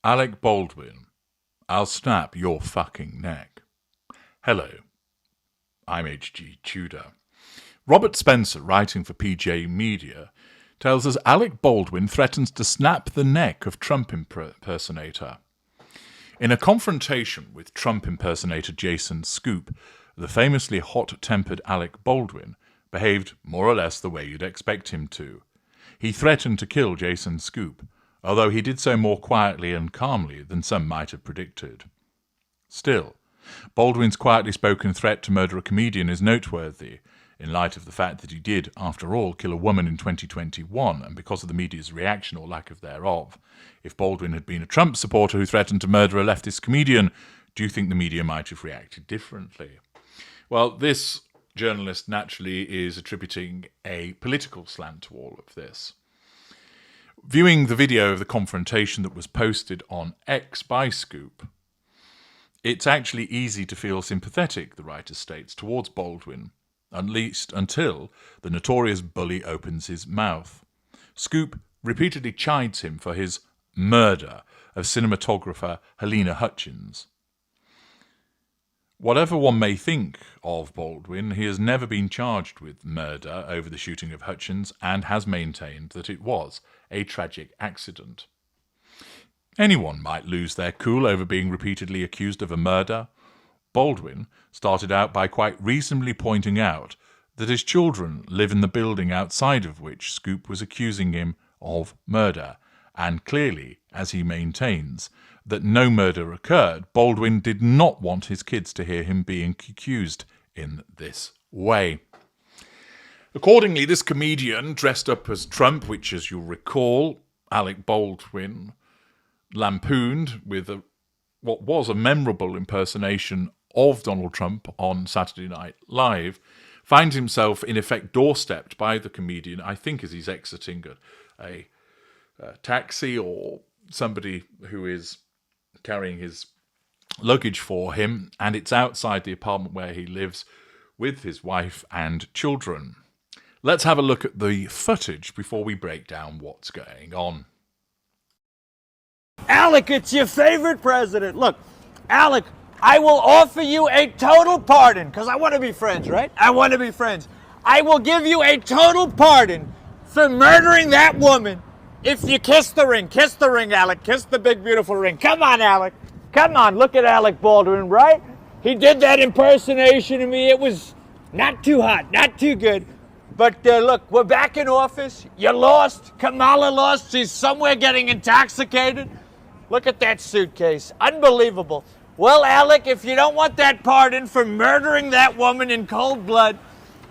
Alec Baldwin, I'll snap your fucking neck. Hello, I'm H.G. Tudor. Robert Spencer, writing for PJ Media, tells us Alec Baldwin threatens to snap the neck of Trump impersonator. In a confrontation with Trump impersonator Jason Scoop, the famously hot-tempered Alec Baldwin behaved more or less the way you'd expect him to. He threatened to kill Jason Scoop, although he did so more quietly and calmly than some might have predicted. Still, Baldwin's quietly spoken threat to murder a comedian is noteworthy, in light of the fact that he did, after all, kill a woman in 2021, and because of the media's reaction or lack of thereof. If Baldwin had been a Trump supporter who threatened to murder a leftist comedian, do you think the media might have reacted differently? Well, this journalist naturally is attributing a political slant to all of this. Viewing the video of the confrontation that was posted on X by Scoop, it's actually easy to feel sympathetic, the writer states, towards Baldwin, at least until the notorious bully opens his mouth. Scoop repeatedly chides him for his murder of cinematographer Helena Hutchins. Whatever one may think of Baldwin, he has never been charged with murder over the shooting of Hutchins and has maintained that it was a tragic accident. Anyone might lose their cool over being repeatedly accused of a murder. Baldwin started out by quite reasonably pointing out that his children live in the building outside of which Scoop was accusing him of murder, and clearly, as he maintains, that no murder occurred, Baldwin did not want his kids to hear him being accused in this way. Accordingly, this comedian, dressed up as Trump, which, as you'll recall, Alec Baldwin lampooned with what was a memorable impersonation of Donald Trump on Saturday Night Live, finds himself, in effect, doorstepped by the comedian, I think as he's exiting a taxi or somebody who is carrying his luggage for him, and it's outside the apartment where he lives with his wife and children. Let's have a look at the footage before we break down what's going on. Alec, it's your favorite president. Look, Alec, I will offer you a total pardon, because I want to be friends, right? I want to be friends. I will give you a total pardon for murdering that woman if you kiss the ring. Kiss the ring, Alec. Kiss the big, beautiful ring. Come on, Alec. Come on, look at Alec Baldwin, right? He did that impersonation of me. It was not too hot, not too good. But look, we're back in office. You lost. Kamala lost. She's somewhere getting intoxicated. Look at that suitcase. Unbelievable. Well, Alec, if you don't want that pardon for murdering that woman in cold blood,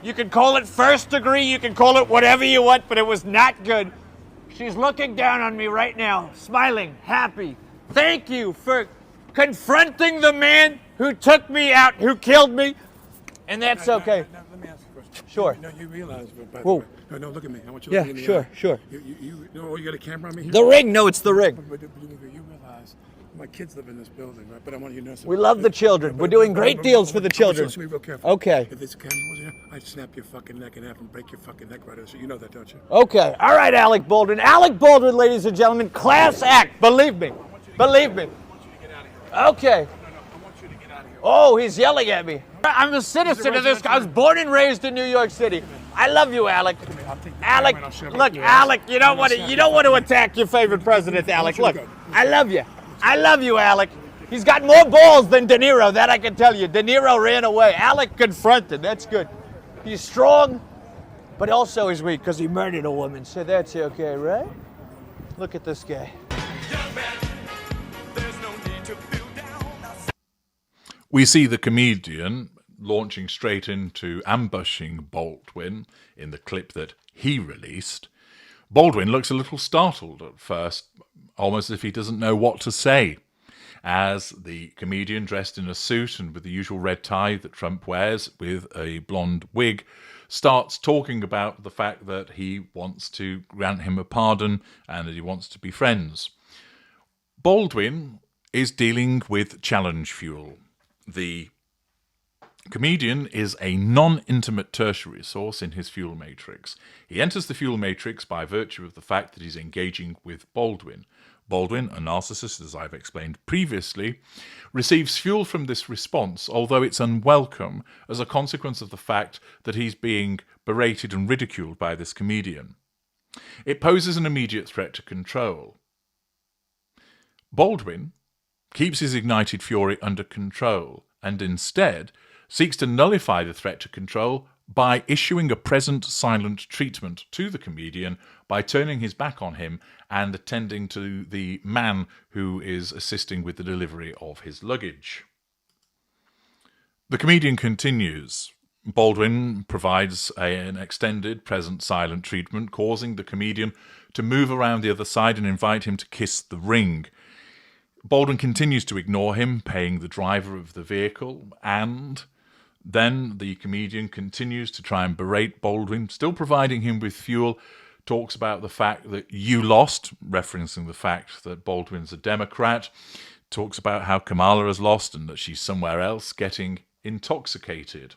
you can call it first degree, you can call it whatever you want, but it was not good. She's looking down on me right now, smiling, happy. Thank you for confronting the man who took me out, who killed me, and that's okay. Now, let me ask you a question. Sure. You realize, by the Whoa. way, no, look at me. I want you to look at me. Sure. You you got a camera on me here? The ring, no, it's the ring. But you realize my kids live in this building, right? But I want you to know something. We love the children. We're doing great deals for the children. Listen to me real careful. Okay. If this camera was here, I'd snap your fucking neck in half and break your fucking neck right out. You know that, don't you? Okay. All right, Alec Baldwin. Alec Baldwin, ladies and gentlemen, class act. Believe me. Believe me. I want you to get out of here. Okay. No, I want you to get out of here. Oh, he's yelling at me. I'm a citizen of this. I was born and raised in New York City. I love you, Alec. Alec, look, Alec, you don't want to attack your favorite president, Alec. Look, I love you. I love you, Alec. He's got more balls than De Niro, that I can tell you. De Niro ran away. Alec confronted. That's good. He's strong, but also he's weak because he murdered a woman. So that's okay, right? Look at this guy. We see the comedian launching straight into ambushing Baldwin in the clip that he released. Baldwin looks a little startled at first, almost as if he doesn't know what to say, as the comedian, dressed in a suit and with the usual red tie that Trump wears with a blonde wig, starts talking about the fact that he wants to grant him a pardon and that he wants to be friends. Baldwin is dealing with challenge fuel. The comedian is a non-intimate tertiary source in his fuel matrix. He enters the fuel matrix by virtue of the fact that he's engaging with Baldwin. Baldwin, a narcissist, as I've explained previously, receives fuel from this response, although it's unwelcome, as a consequence of the fact that he's being berated and ridiculed by this comedian. It poses an immediate threat to control. Baldwin keeps his ignited fury under control and instead seeks to nullify the threat to control by issuing a present silent treatment to the comedian by turning his back on him and attending to the man who is assisting with the delivery of his luggage. The comedian continues. Baldwin provides an extended present silent treatment, causing the comedian to move around the other side and invite him to kiss the ring. Baldwin continues to ignore him, paying the driver of the vehicle, and then the comedian continues to try and berate Baldwin, still providing him with fuel, talks about the fact that you lost, referencing the fact that Baldwin's a Democrat, talks about how Kamala has lost and that she's somewhere else, getting intoxicated.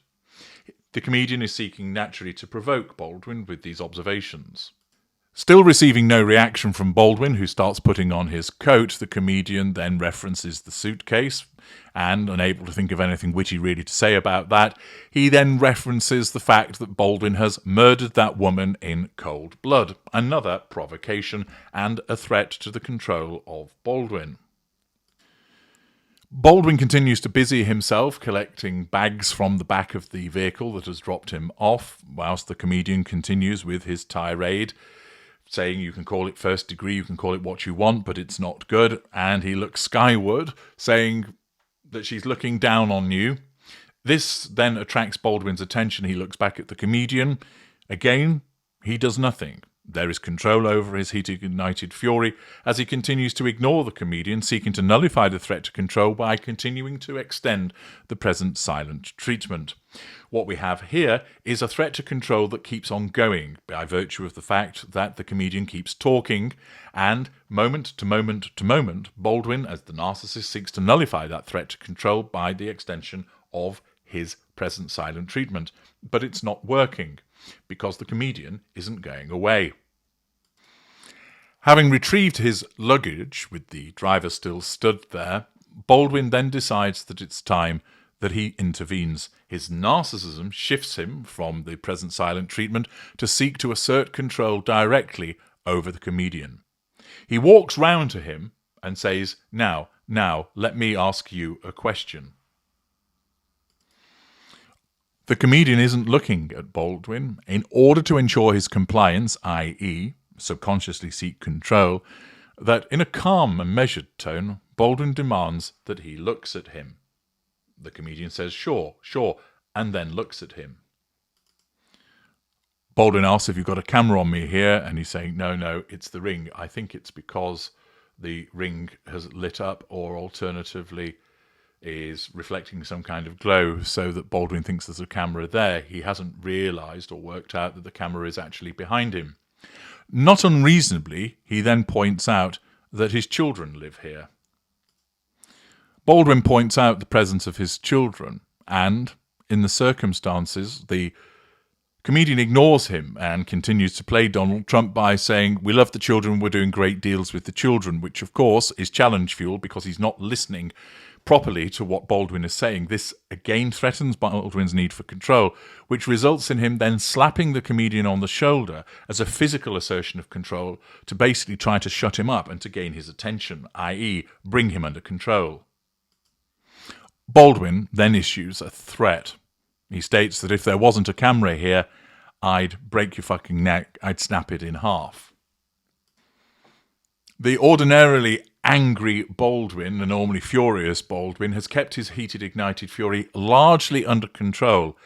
The comedian is seeking naturally to provoke Baldwin with these observations. Still receiving no reaction from Baldwin, who starts putting on his coat, the comedian then references the suitcase, and, unable to think of anything witty really to say about that, he then references the fact that Baldwin has murdered that woman in cold blood, another provocation and a threat to the control of Baldwin. Baldwin continues to busy himself collecting bags from the back of the vehicle that has dropped him off, whilst the comedian continues with his tirade, saying you can call it first degree, you can call it what you want, but it's not good. And he looks skyward, saying that she's looking down on you. This then attracts Baldwin's attention. He looks back at the comedian. Again, he does nothing. There is control over his heated, ignited fury as he continues to ignore the comedian, seeking to nullify the threat to control by continuing to extend the present silent treatment. What we have here is a threat to control that keeps on going by virtue of the fact that the comedian keeps talking, and moment to moment to moment, Baldwin, as the narcissist, seeks to nullify that threat to control by the extension of his present silent treatment. But it's not working, because the comedian isn't going away. Having retrieved his luggage, with the driver still stood there, Baldwin then decides that it's time that he intervenes. His narcissism shifts him from the present silent treatment to seek to assert control directly over the comedian. He walks round to him and says, Now, let me ask you a question." The comedian isn't looking at Baldwin. In order to ensure his compliance, i.e., subconsciously seek control, that in a calm and measured tone, Baldwin demands that he looks at him. The comedian says, sure, and then looks at him. Baldwin asks if you've got a camera on me here, and he's saying, no, it's the ring. I think it's because the ring has lit up, or alternatively is reflecting some kind of glow so that Baldwin thinks there's a camera there. He hasn't realised or worked out that the camera is actually behind him. Not unreasonably, he then points out that his children live here. Baldwin points out the presence of his children, and, in the circumstances, the comedian ignores him and continues to play Donald Trump by saying, "We love the children, we're doing great deals with the children," which, of course, is challenge fuel because he's not listening properly to what Baldwin is saying. This again threatens Baldwin's need for control, which results in him then slapping the comedian on the shoulder as a physical assertion of control to basically try to shut him up and to gain his attention, i.e. bring him under control. Baldwin then issues a threat. He states that if there wasn't a camera here, I'd break your fucking neck, I'd snap it in half. The ordinarily angry Baldwin, the normally furious Baldwin, has kept his heated, ignited fury largely under control.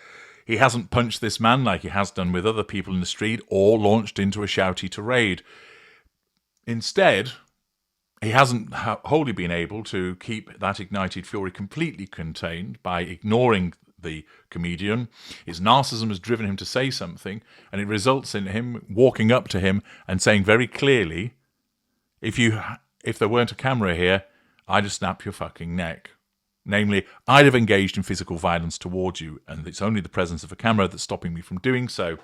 He hasn't punched this man like he has done with other people in the street or launched into a shouty tirade. Instead, he hasn't wholly been able to keep that ignited fury completely contained by ignoring the comedian. His narcissism has driven him to say something, and it results in him walking up to him and saying very clearly, if there weren't a camera here, I'd have snapped your fucking neck. Namely, I'd have engaged in physical violence towards you, and it's only the presence of a camera that's stopping me from doing so.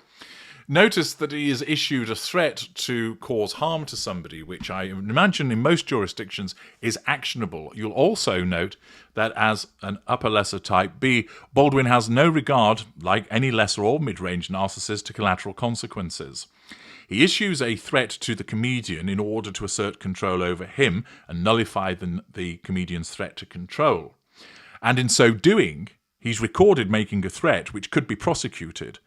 Notice that he has issued a threat to cause harm to somebody, which I imagine in most jurisdictions is actionable. You'll also note that as an upper lesser type B, Baldwin has no regard, like any lesser or mid-range narcissist, to collateral consequences. He issues a threat to the comedian in order to assert control over him and nullify the comedian's threat to control. And in so doing, he's recorded making a threat which could be prosecuted.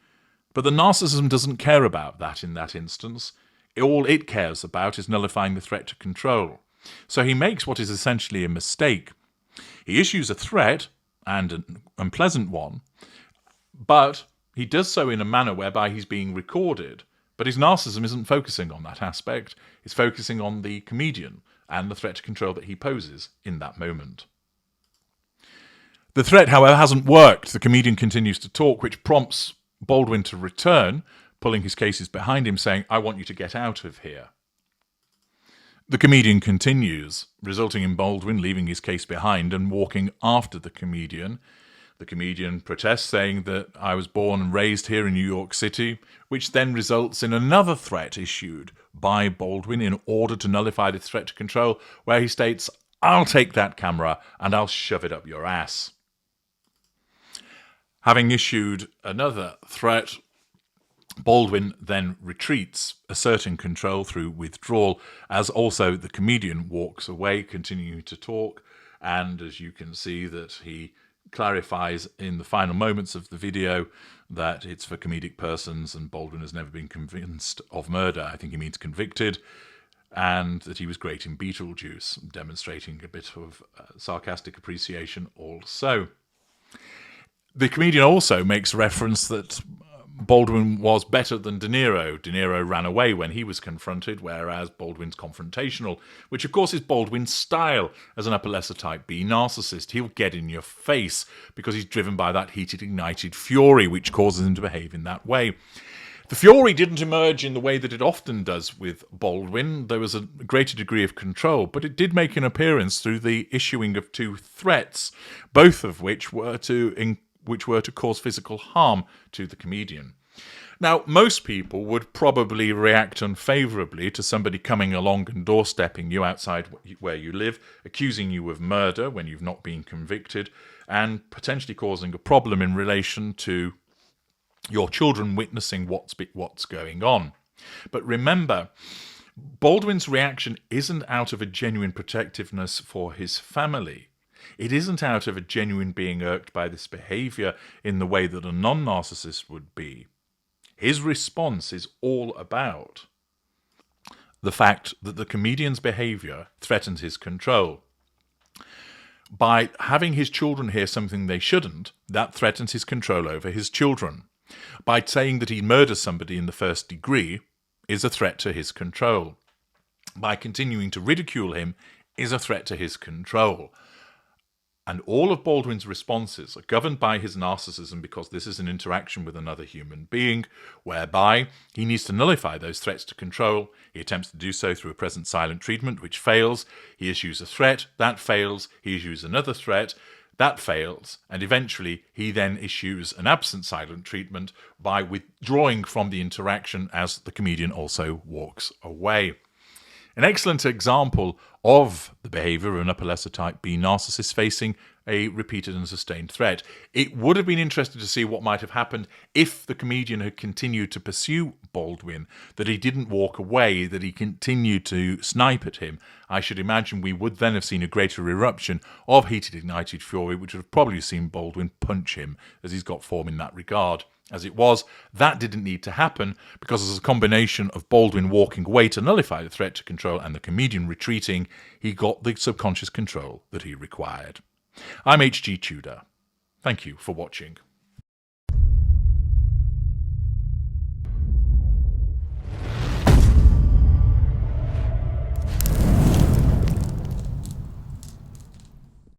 But the narcissism doesn't care about that in that instance. All it cares about is nullifying the threat to control. So he makes what is essentially a mistake. He issues a threat, and an unpleasant one, but he does so in a manner whereby he's being recorded. But his narcissism isn't focusing on that aspect. It's focusing on the comedian and the threat to control that he poses in that moment. The threat, however, hasn't worked. The comedian continues to talk, which prompts Baldwin to return, pulling his cases behind him, saying, "I want you to get out of here." The comedian continues, resulting in Baldwin leaving his case behind and walking after the comedian. The comedian protests, saying that I was born and raised here in New York City, which then results in another threat issued by Baldwin in order to nullify the threat to control, where he states, "I'll take that camera and I'll shove it up your ass." Having issued another threat, Baldwin then retreats, asserting control through withdrawal, as also the comedian walks away, continuing to talk. And as you can see, that he clarifies in the final moments of the video that it's for comedic persons and Baldwin has never been convinced of murder. I think he means convicted. And that he was great in Beetlejuice, demonstrating a bit of sarcastic appreciation also. The comedian also makes reference that Baldwin was better than De Niro. De Niro ran away when he was confronted, whereas Baldwin's confrontational, which of course is Baldwin's style as an upper lesser type B narcissist. He'll get in your face because he's driven by that heated, ignited fury, which causes him to behave in that way. The fury didn't emerge in the way that it often does with Baldwin. There was a greater degree of control, but it did make an appearance through the issuing of two threats, both of which were to cause physical harm to the comedian. Now, most people would probably react unfavourably to somebody coming along and doorstepping you outside where you live, accusing you of murder when you've not been convicted, and potentially causing a problem in relation to your children witnessing what's going on. But remember, Baldwin's reaction isn't out of a genuine protectiveness for his family. It isn't out of a genuine being irked by this behaviour in the way that a non-narcissist would be. His response is all about the fact that the comedian's behaviour threatens his control. By having his children hear something they shouldn't, that threatens his control over his children. By saying that he murders somebody in the first degree is a threat to his control. By continuing to ridicule him is a threat to his control. And all of Baldwin's responses are governed by his narcissism because this is an interaction with another human being, whereby he needs to nullify those threats to control. He attempts to do so through a present silent treatment, which fails. He issues a threat, that fails. He issues another threat, that fails. And eventually, he then issues an absent silent treatment by withdrawing from the interaction as the comedian also walks away. An excellent example of the behaviour of an upper lesser type B narcissist facing a repeated and sustained threat. It would have been interesting to see what might have happened if the comedian had continued to pursue Baldwin, that he didn't walk away, that he continued to snipe at him. I should imagine we would then have seen a greater eruption of heated, ignited fury, which would have probably seen Baldwin punch him, as he's got form in that regard. As it was, that didn't need to happen because as a combination of Baldwin walking away to nullify the threat to control and the comedian retreating, he got the subconscious control that he required. I'm H.G. Tudor. Thank you for watching.